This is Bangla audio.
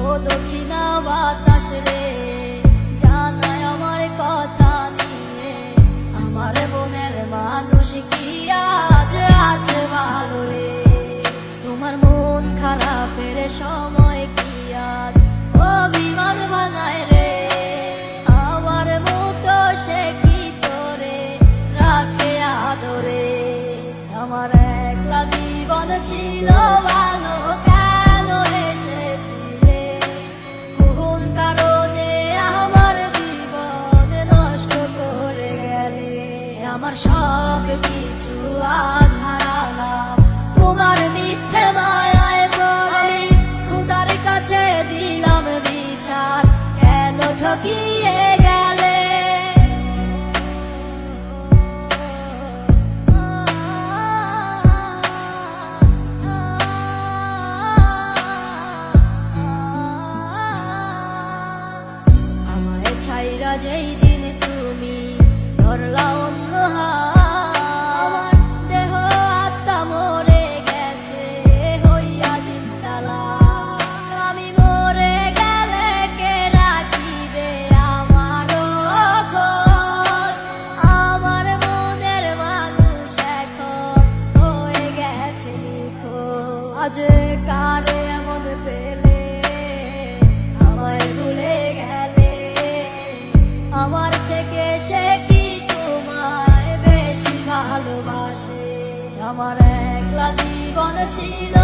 ও দক্ষিণা বাতাস রে, জানায় আমার কথা নিয়ে, আমার মনের মানুষ কি আজ আছে ভালো রে। তোমার মন খারাপের সময় কি আজ অভিমান বানায় রে, আমার মতো সে কি তোরে রাখে আদরে। আমার একলা জীবন ছিল ভালো, কেন এসেছিলে কোন কারণে আমার জীবন নষ্ট করে গেলে। আমার সব কিছু আজ হারালাম তোমার মিথ্যে মায়ায় পড়ে, খোদার কাছে দিলাম বিচার কেন ঠকিয়ে গেলে। আমায় ছাইরা যেই দিন তুমি ধরলা অন্য হাত, আমার দেহ আত্মা মরে গেছে হইয়া জিন্দালা। আমি মরে গেলে কে রাখিবে আমারও খোঁজ, আমার মনের মানুষ এখন হয়ে গেছে নিখোঁজ। আজ কারে এমন পেলে আমায় ভুলে গেলে, আমার থেকে সে কি তোমায় বেশি ভালোবাসে। আমার একলা জীবন ছিল